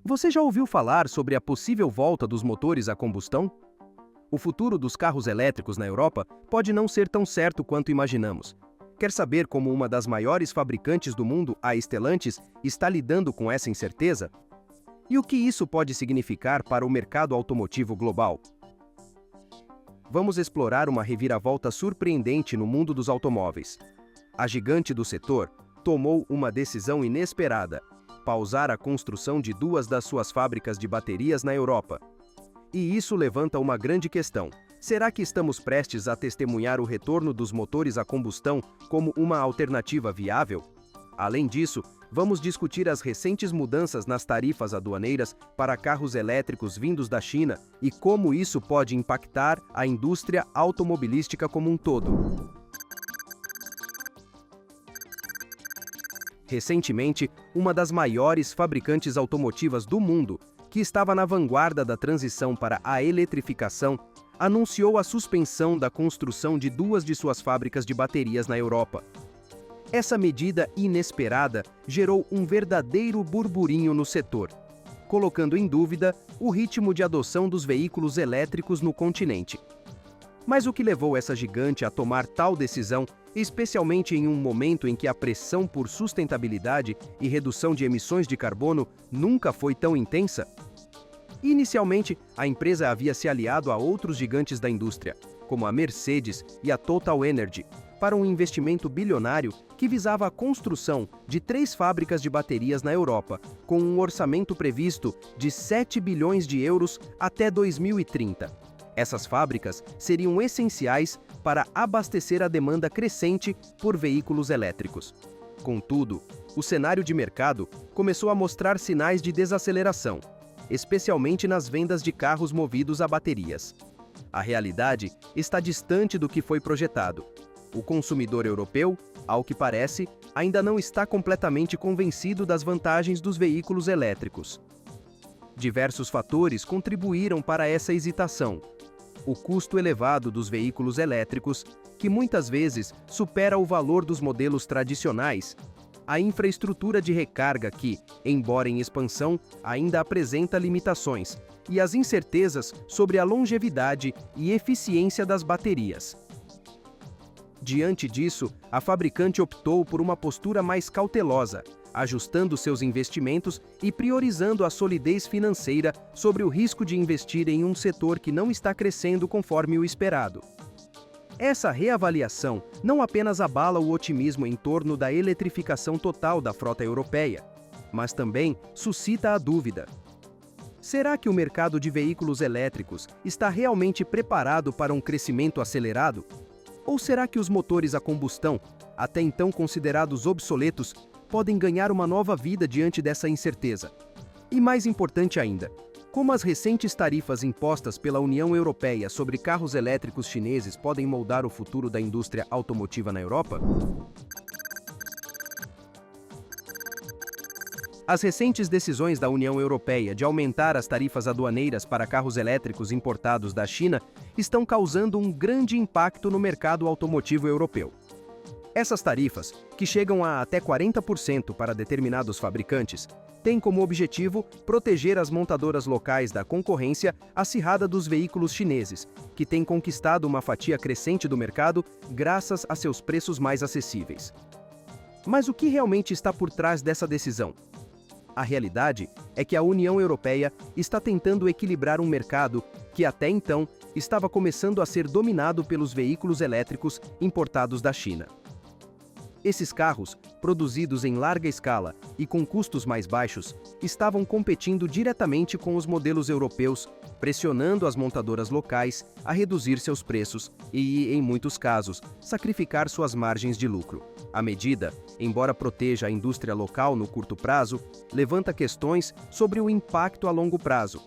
Você já ouviu falar sobre a possível volta dos motores a combustão? O futuro dos carros elétricos na Europa pode não ser tão certo quanto imaginamos. Quer saber como uma das maiores fabricantes do mundo, a Stellantis, está lidando com essa incerteza? E o que isso pode significar para o mercado automotivo global? Vamos explorar uma reviravolta surpreendente no mundo dos automóveis. A gigante do setor tomou uma decisão inesperada: pausar a construção de duas das suas fábricas de baterias na Europa. E isso levanta uma grande questão: será que estamos prestes a testemunhar o retorno dos motores a combustão como uma alternativa viável? Além disso, vamos discutir as recentes mudanças nas tarifas aduaneiras para carros elétricos vindos da China e como isso pode impactar a indústria automobilística como um todo. Recentemente, uma das maiores fabricantes automotivas do mundo, que estava na vanguarda da transição para a eletrificação, anunciou a suspensão da construção de duas de suas fábricas de baterias na Europa. Essa medida inesperada gerou um verdadeiro burburinho no setor, colocando em dúvida o ritmo de adoção dos veículos elétricos no continente. Mas o que levou essa gigante a tomar tal decisão, especialmente em um momento em que a pressão por sustentabilidade e redução de emissões de carbono nunca foi tão intensa? Inicialmente, a empresa havia se aliado a outros gigantes da indústria, como a Mercedes e a Total Energy, para um investimento bilionário que visava a construção de 3 fábricas de baterias na Europa, com um orçamento previsto de 7 bilhões de euros até 2030. Essas fábricas seriam essenciais para abastecer a demanda crescente por veículos elétricos. Contudo, o cenário de mercado começou a mostrar sinais de desaceleração, especialmente nas vendas de carros movidos a baterias. A realidade está distante do que foi projetado. O consumidor europeu, ao que parece, ainda não está completamente convencido das vantagens dos veículos elétricos. Diversos fatores contribuíram para essa hesitação. O custo elevado dos veículos elétricos, que muitas vezes supera o valor dos modelos tradicionais, a infraestrutura de recarga que, embora em expansão, ainda apresenta limitações, e as incertezas sobre a longevidade e eficiência das baterias. Diante disso, a fabricante optou por uma postura mais cautelosa, ajustando seus investimentos e priorizando a solidez financeira sobre o risco de investir em um setor que não está crescendo conforme o esperado. Essa reavaliação não apenas abala o otimismo em torno da eletrificação total da frota europeia, mas também suscita a dúvida: será que o mercado de veículos elétricos está realmente preparado para um crescimento acelerado? Ou será que os motores a combustão, até então considerados obsoletos, podem ganhar uma nova vida diante dessa incerteza? E mais importante ainda, como as recentes tarifas impostas pela União Europeia sobre carros elétricos chineses podem moldar o futuro da indústria automotiva na Europa? As recentes decisões da União Europeia de aumentar as tarifas aduaneiras para carros elétricos importados da China estão causando um grande impacto no mercado automotivo europeu. Essas tarifas, que chegam a até 40% para determinados fabricantes, têm como objetivo proteger as montadoras locais da concorrência acirrada dos veículos chineses, que têm conquistado uma fatia crescente do mercado graças a seus preços mais acessíveis. Mas o que realmente está por trás dessa decisão? A realidade é que a União Europeia está tentando equilibrar um mercado que até então estava começando a ser dominado pelos veículos elétricos importados da China. Esses carros, produzidos em larga escala e com custos mais baixos, estavam competindo diretamente com os modelos europeus, pressionando as montadoras locais a reduzir seus preços e, em muitos casos, sacrificar suas margens de lucro. A medida, embora proteja a indústria local no curto prazo, levanta questões sobre o impacto a longo prazo.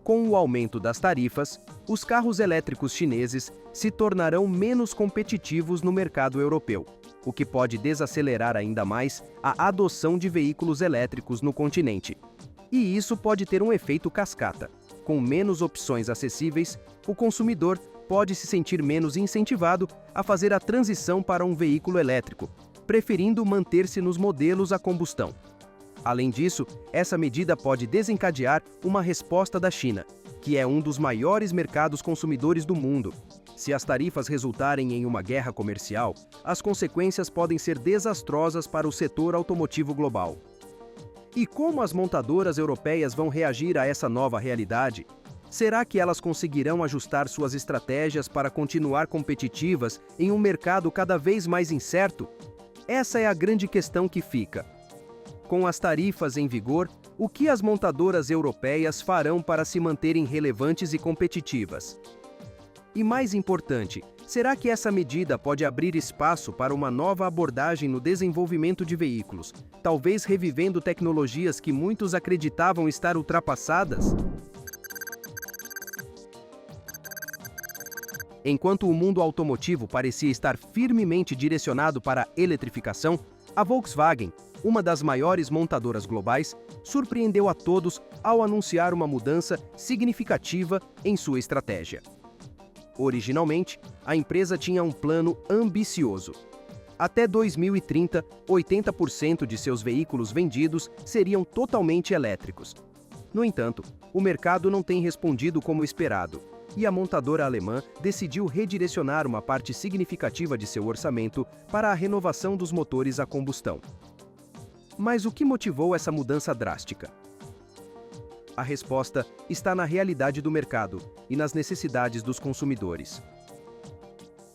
Com o aumento das tarifas, os carros elétricos chineses se tornarão menos competitivos no mercado europeu, o que pode desacelerar ainda mais a adoção de veículos elétricos no continente. E isso pode ter um efeito cascata. Com menos opções acessíveis, o consumidor pode se sentir menos incentivado a fazer a transição para um veículo elétrico, preferindo manter-se nos modelos a combustão. Além disso, essa medida pode desencadear uma resposta da China, que é um dos maiores mercados consumidores do mundo. Se as tarifas resultarem em uma guerra comercial, as consequências podem ser desastrosas para o setor automotivo global. E como as montadoras europeias vão reagir a essa nova realidade? Será que elas conseguirão ajustar suas estratégias para continuar competitivas em um mercado cada vez mais incerto? Essa é a grande questão que fica. Com as tarifas em vigor, o que as montadoras europeias farão para se manterem relevantes e competitivas? E mais importante, será que essa medida pode abrir espaço para uma nova abordagem no desenvolvimento de veículos, talvez revivendo tecnologias que muitos acreditavam estar ultrapassadas? Enquanto o mundo automotivo parecia estar firmemente direcionado para a eletrificação, a Volkswagen, uma das maiores montadoras globais, surpreendeu a todos ao anunciar uma mudança significativa em sua estratégia. Originalmente, a empresa tinha um plano ambicioso. Até 2030, 80% de seus veículos vendidos seriam totalmente elétricos. No entanto, o mercado não tem respondido como esperado, e a montadora alemã decidiu redirecionar uma parte significativa de seu orçamento para a renovação dos motores a combustão. Mas o que motivou essa mudança drástica? A resposta está na realidade do mercado e nas necessidades dos consumidores.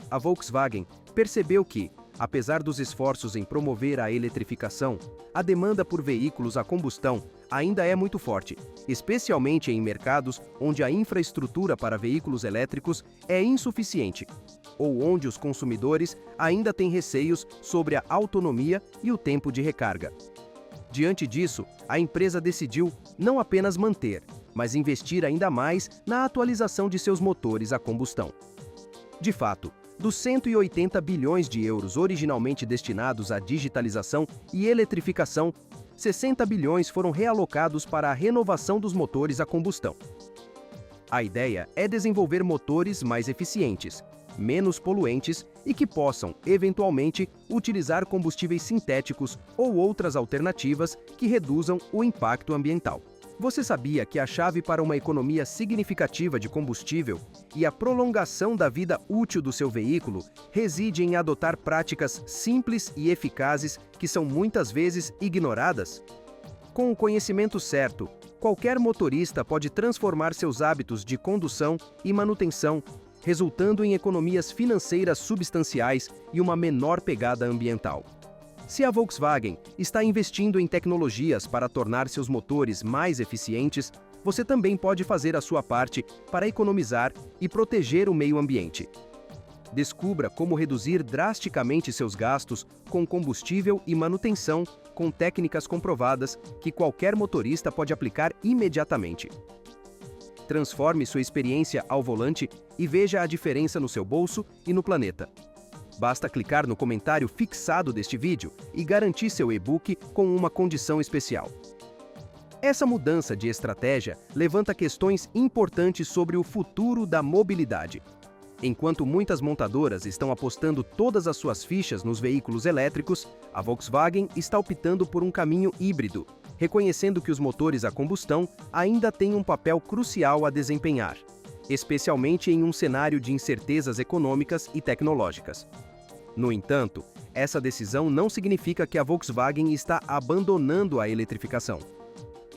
A Volkswagen percebeu que, apesar dos esforços em promover a eletrificação, a demanda por veículos a combustão ainda é muito forte, especialmente em mercados onde a infraestrutura para veículos elétricos é insuficiente, ou onde os consumidores ainda têm receios sobre a autonomia e o tempo de recarga. Diante disso, a empresa decidiu não apenas manter, mas investir ainda mais na atualização de seus motores a combustão. De fato, dos 180 bilhões de euros originalmente destinados à digitalização e eletrificação, 60 bilhões foram realocados para a renovação dos motores a combustão. A ideia é desenvolver motores mais eficientes, menos poluentes e que possam, eventualmente, utilizar combustíveis sintéticos ou outras alternativas que reduzam o impacto ambiental. Você sabia que a chave para uma economia significativa de combustível e a prolongação da vida útil do seu veículo reside em adotar práticas simples e eficazes que são muitas vezes ignoradas? Com o conhecimento certo, qualquer motorista pode transformar seus hábitos de condução e manutenção, resultando em economias financeiras substanciais e uma menor pegada ambiental. Se a Volkswagen está investindo em tecnologias para tornar seus motores mais eficientes, você também pode fazer a sua parte para economizar e proteger o meio ambiente. Descubra como reduzir drasticamente seus gastos com combustível e manutenção com técnicas comprovadas que qualquer motorista pode aplicar imediatamente. Transforme sua experiência ao volante e veja a diferença no seu bolso e no planeta. Basta clicar no comentário fixado deste vídeo e garantir seu e-book com uma condição especial. Essa mudança de estratégia levanta questões importantes sobre o futuro da mobilidade. Enquanto muitas montadoras estão apostando todas as suas fichas nos veículos elétricos, a Volkswagen está optando por um caminho híbrido, reconhecendo que os motores a combustão ainda têm um papel crucial a desempenhar, especialmente em um cenário de incertezas econômicas e tecnológicas. No entanto, essa decisão não significa que a Volkswagen está abandonando a eletrificação.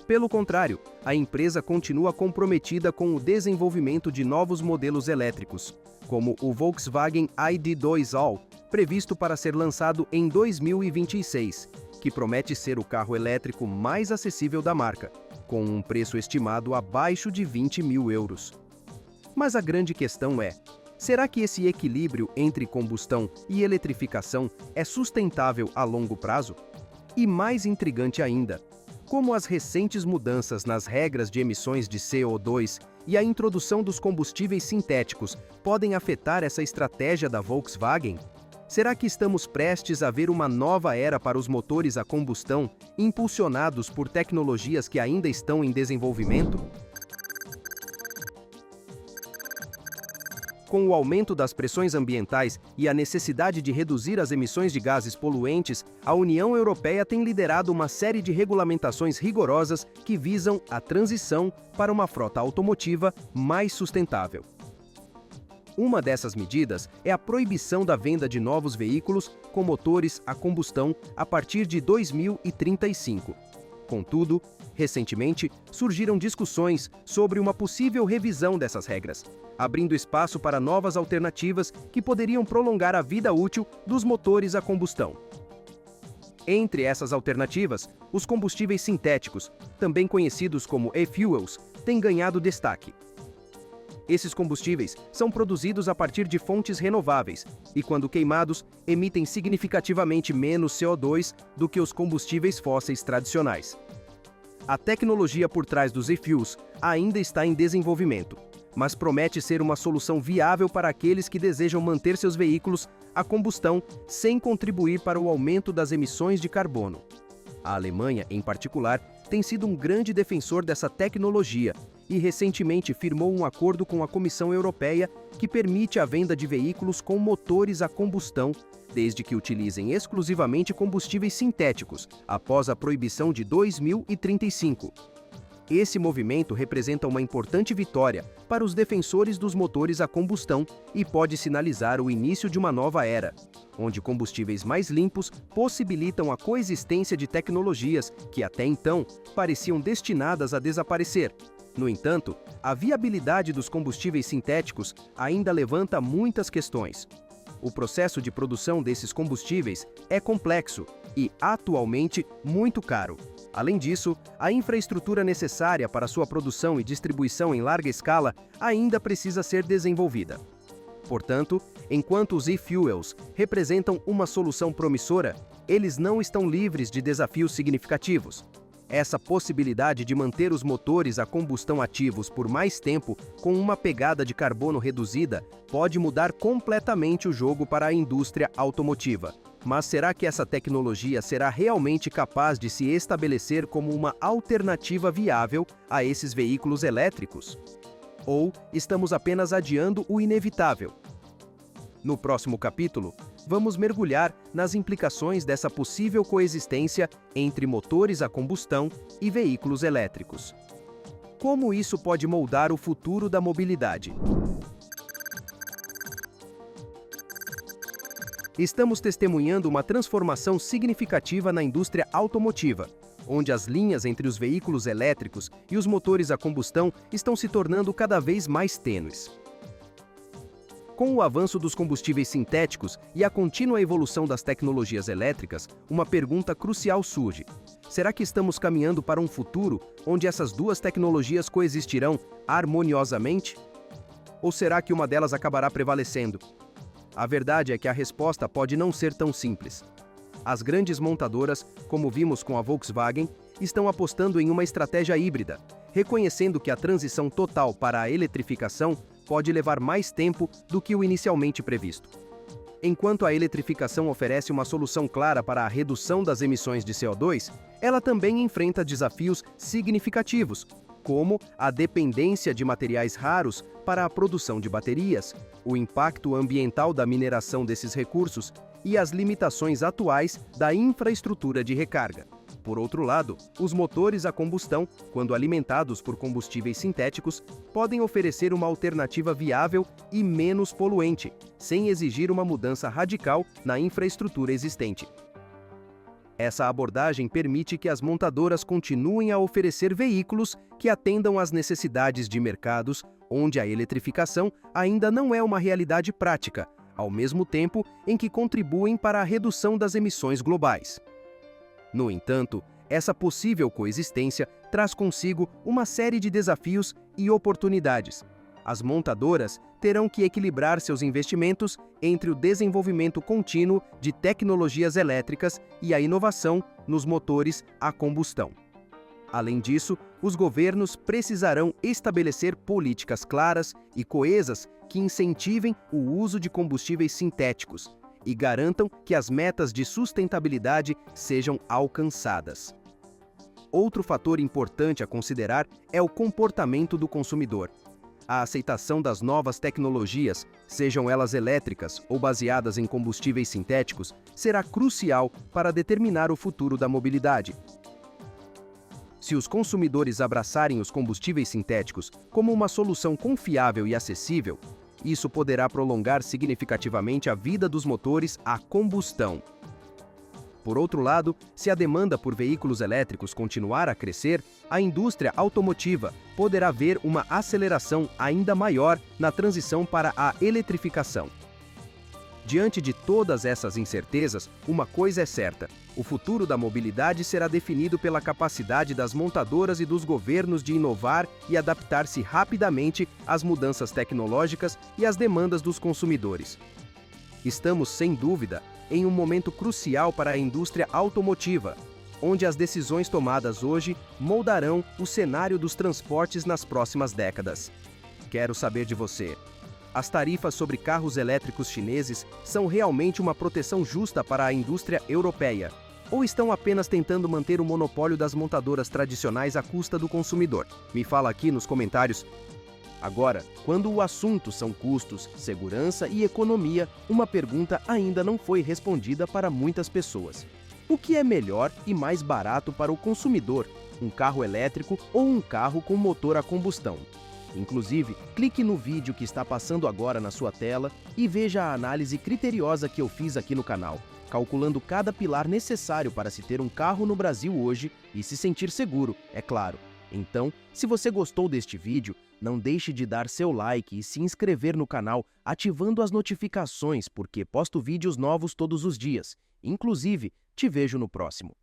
Pelo contrário, a empresa continua comprometida com o desenvolvimento de novos modelos elétricos, como o Volkswagen ID.2 All, previsto para ser lançado em 2026, que promete ser o carro elétrico mais acessível da marca, com um preço estimado abaixo de 20 mil euros. Mas a grande questão é: será que esse equilíbrio entre combustão e eletrificação é sustentável a longo prazo? E mais intrigante ainda, como as recentes mudanças nas regras de emissões de CO2 e a introdução dos combustíveis sintéticos podem afetar essa estratégia da Volkswagen? Será que estamos prestes a ver uma nova era para os motores a combustão, impulsionados por tecnologias que ainda estão em desenvolvimento? Com o aumento das pressões ambientais e a necessidade de reduzir as emissões de gases poluentes, a União Europeia tem liderado uma série de regulamentações rigorosas que visam a transição para uma frota automotiva mais sustentável. Uma dessas medidas é a proibição da venda de novos veículos com motores a combustão a partir de 2035. Contudo, recentemente, surgiram discussões sobre uma possível revisão dessas regras, abrindo espaço para novas alternativas que poderiam prolongar a vida útil dos motores a combustão. Entre essas alternativas, os combustíveis sintéticos, também conhecidos como e-fuels, têm ganhado destaque. Esses combustíveis são produzidos a partir de fontes renováveis e, quando queimados, emitem significativamente menos CO2 do que os combustíveis fósseis tradicionais. A tecnologia por trás dos e-fuels ainda está em desenvolvimento, mas promete ser uma solução viável para aqueles que desejam manter seus veículos a combustão sem contribuir para o aumento das emissões de carbono. A Alemanha, em particular, tem sido um grande defensor dessa tecnologia e recentemente firmou um acordo com a Comissão Europeia que permite a venda de veículos com motores a combustão, desde que utilizem exclusivamente combustíveis sintéticos, após a proibição de 2035. Esse movimento representa uma importante vitória para os defensores dos motores a combustão e pode sinalizar o início de uma nova era, onde combustíveis mais limpos possibilitam a coexistência de tecnologias que até então pareciam destinadas a desaparecer. No entanto, a viabilidade dos combustíveis sintéticos ainda levanta muitas questões. O processo de produção desses combustíveis é complexo e, atualmente, muito caro. Além disso, a infraestrutura necessária para sua produção e distribuição em larga escala ainda precisa ser desenvolvida. Portanto, enquanto os e-fuels representam uma solução promissora, eles não estão livres de desafios significativos. Essa possibilidade de manter os motores a combustão ativos por mais tempo com uma pegada de carbono reduzida pode mudar completamente o jogo para a indústria automotiva. Mas será que essa tecnologia será realmente capaz de se estabelecer como uma alternativa viável a esses veículos elétricos? Ou estamos apenas adiando o inevitável? No próximo capítulo, vamos mergulhar nas implicações dessa possível coexistência entre motores a combustão e veículos elétricos. Como isso pode moldar o futuro da mobilidade? Estamos testemunhando uma transformação significativa na indústria automotiva, onde as linhas entre os veículos elétricos e os motores a combustão estão se tornando cada vez mais tênues. Com o avanço dos combustíveis sintéticos e a contínua evolução das tecnologias elétricas, uma pergunta crucial surge. Será que estamos caminhando para um futuro onde essas duas tecnologias coexistirão harmoniosamente? Ou será que uma delas acabará prevalecendo? A verdade é que a resposta pode não ser tão simples. As grandes montadoras, como vimos com a Volkswagen, estão apostando em uma estratégia híbrida, reconhecendo que a transição total para a eletrificação pode levar mais tempo do que o inicialmente previsto. Enquanto a eletrificação oferece uma solução clara para a redução das emissões de CO2, ela também enfrenta desafios significativos, como a dependência de materiais raros para a produção de baterias, o impacto ambiental da mineração desses recursos e as limitações atuais da infraestrutura de recarga. Por outro lado, os motores a combustão, quando alimentados por combustíveis sintéticos, podem oferecer uma alternativa viável e menos poluente, sem exigir uma mudança radical na infraestrutura existente. Essa abordagem permite que as montadoras continuem a oferecer veículos que atendam às necessidades de mercados onde a eletrificação ainda não é uma realidade prática, ao mesmo tempo em que contribuem para a redução das emissões globais. No entanto, essa possível coexistência traz consigo uma série de desafios e oportunidades. As montadoras terão que equilibrar seus investimentos entre o desenvolvimento contínuo de tecnologias elétricas e a inovação nos motores a combustão. Além disso, os governos precisarão estabelecer políticas claras e coesas que incentivem o uso de combustíveis sintéticos e garantam que as metas de sustentabilidade sejam alcançadas. Outro fator importante a considerar é o comportamento do consumidor. A aceitação das novas tecnologias, sejam elas elétricas ou baseadas em combustíveis sintéticos, será crucial para determinar o futuro da mobilidade. Se os consumidores abraçarem os combustíveis sintéticos como uma solução confiável e acessível, isso poderá prolongar significativamente a vida dos motores a combustão. Por outro lado, se a demanda por veículos elétricos continuar a crescer, a indústria automotiva poderá ver uma aceleração ainda maior na transição para a eletrificação. Diante de todas essas incertezas, uma coisa é certa: o futuro da mobilidade será definido pela capacidade das montadoras e dos governos de inovar e adaptar-se rapidamente às mudanças tecnológicas e às demandas dos consumidores. Estamos, sem dúvida, em um momento crucial para a indústria automotiva, onde as decisões tomadas hoje moldarão o cenário dos transportes nas próximas décadas. Quero saber de você. As tarifas sobre carros elétricos chineses são realmente uma proteção justa para a indústria europeia? Ou estão apenas tentando manter o monopólio das montadoras tradicionais à custa do consumidor? Me fala aqui nos comentários. Agora, quando o assunto são custos, segurança e economia, uma pergunta ainda não foi respondida para muitas pessoas. O que é melhor e mais barato para o consumidor, um carro elétrico ou um carro com motor a combustão? Inclusive, clique no vídeo que está passando agora na sua tela e veja a análise criteriosa que eu fiz aqui no canal, calculando cada pilar necessário para se ter um carro no Brasil hoje e se sentir seguro, é claro. Então, se você gostou deste vídeo, não deixe de dar seu like e se inscrever no canal ativando as notificações, porque posto vídeos novos todos os dias. Inclusive, te vejo no próximo.